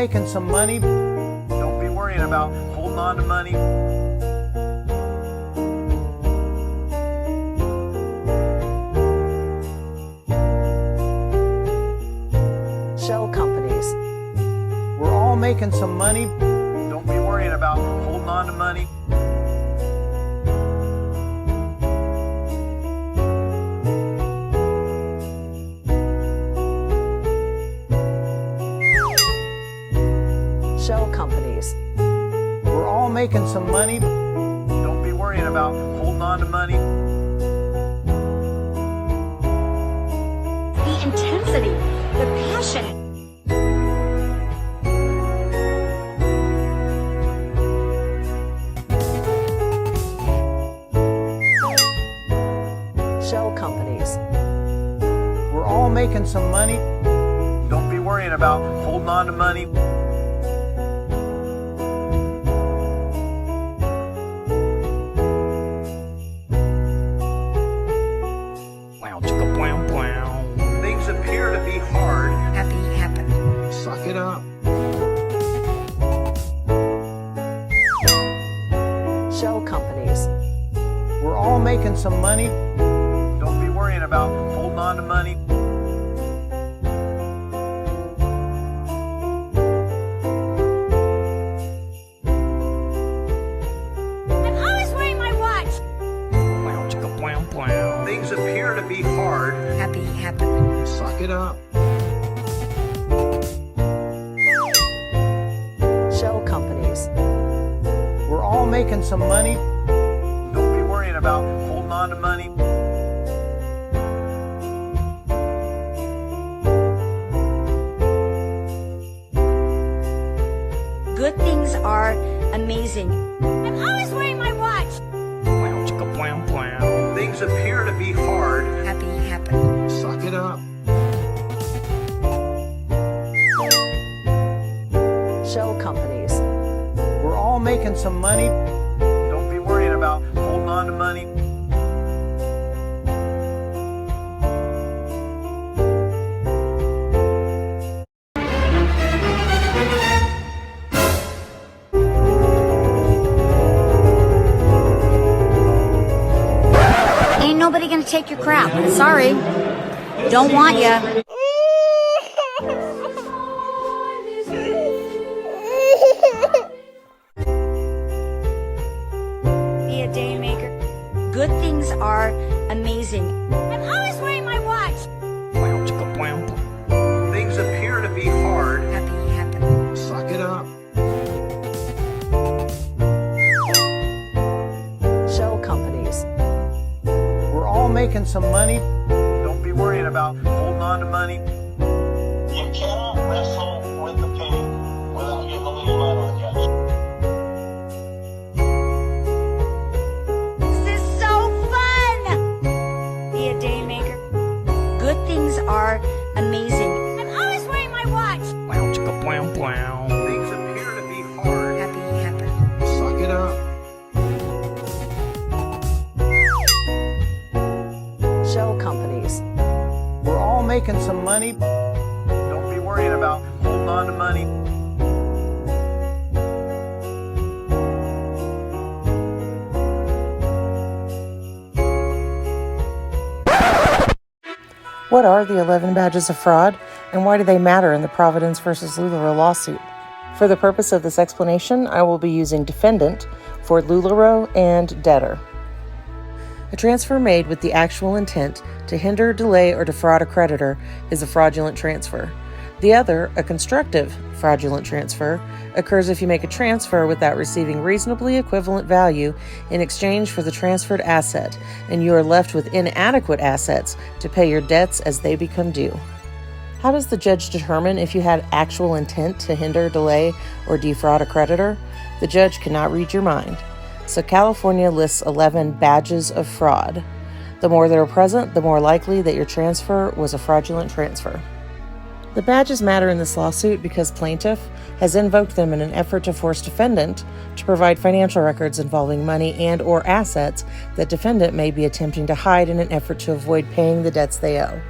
making some money. Don't be worrying about holding on to money. Shell companies. We're all making some money. Don't be worrying about holding on to money. Shell companies. We're all making some money. Don't be worrying about holding on to money. The intensity, the passion. Shell companies. We're all making some money. Don't be worrying about holding on to money. Things appear to be hard. Happy happen. Suck it up. Shell companies. We're all making some money. Don't be worrying about holding on to money. I'm always wearing my watch. Things appear to be hard. Happy happen. Suck it up. Shell companies. We're all making some money. Don't be worrying about holding on to money. Good things are amazing. I'm always wearing my watch. Things appear to be hard. Happy happen. Suck it up. Shell companies. We're all making some money. Don't be worrying about holding on to money. Ain't nobody gonna take your crap. Sorry. Don't want ya. Be a day maker. Good things are amazing. I'm always wearing my watch. Things appear to be hard. Happy happen. Suck it up. Shell companies. We're all making some money. Don't be worrying about holding on to money. You cannot wrestle with the pain without getting a little mud on you. This is so fun. Be a day maker. Good things are amazing. I'm always wearing my watch. Things appear to be hard. Happy happen. Suck it up. Shell companies. We're all making some money. Don't be worrying about holding on to money. What are the 11 badges of fraud, and why do they matter in the Providence versus LuLaRoe lawsuit? For the purpose of this explanation, I will be using defendant for LuLaRoe and debtor. A transfer made with the actual intent to hinder, delay, or defraud a creditor is a fraudulent transfer. The other, a constructive fraudulent transfer, occurs if you make a transfer without receiving reasonably equivalent value in exchange for the transferred asset, and you are left with inadequate assets to pay your debts as they become due. How does the judge determine if you had actual intent to hinder, delay, or defraud a creditor? The judge cannot read your mind. So California lists 11 badges of fraud. The more that are present, the more likely that your transfer was a fraudulent transfer. The badges matter in this lawsuit because plaintiff has invoked them in an effort to force defendant to provide financial records involving money and or assets that defendant may be attempting to hide in an effort to avoid paying the debts they owe.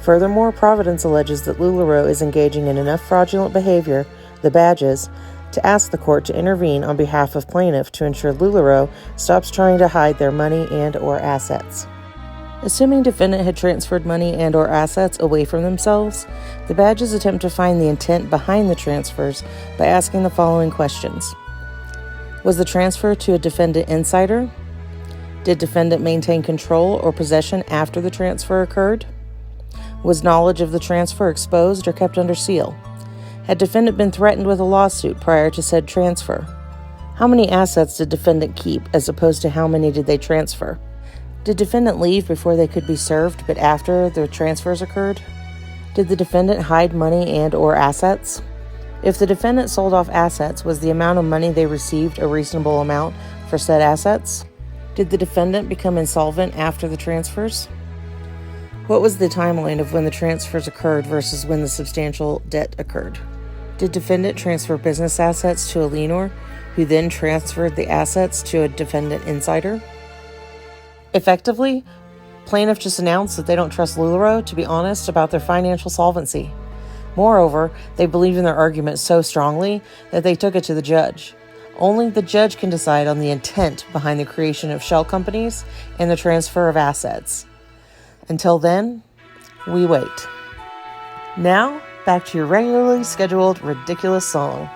Furthermore, Providence alleges that LuLaRoe is engaging in enough fraudulent behavior the badges, to ask the court to intervene on behalf of plaintiff to ensure LuLaRoe stops trying to hide their money and or assets. Assuming defendant had transferred money and or assets away from themselves, the badges attempt to find the intent behind the transfers by asking the following questions. Was the transfer to a defendant insider? Did defendant maintain control or possession after the transfer occurred? Was knowledge of the transfer exposed or kept under seal? Had defendant been threatened with a lawsuit prior to said transfer? How many assets did defendant keep as opposed to how many did they transfer? Did defendant leave before they could be served but after the transfers occurred? Did the defendant hide money and or assets? If the defendant sold off assets, was the amount of money they received a reasonable amount for said assets? Did the defendant become insolvent after the transfers? What was the timeline of when the transfers occurred versus when the substantial debt occurred? Did defendant transfer business assets to a lienor, who then transferred the assets to a defendant insider? Effectively, plaintiff just announced that they don't trust LuLaRoe to be honest about their financial solvency. Moreover, they believe in their argument so strongly that they took it to the judge. Only the judge can decide on the intent behind the creation of shell companies and the transfer of assets. Until then, we wait. Now, back to your regularly scheduled ridiculous song.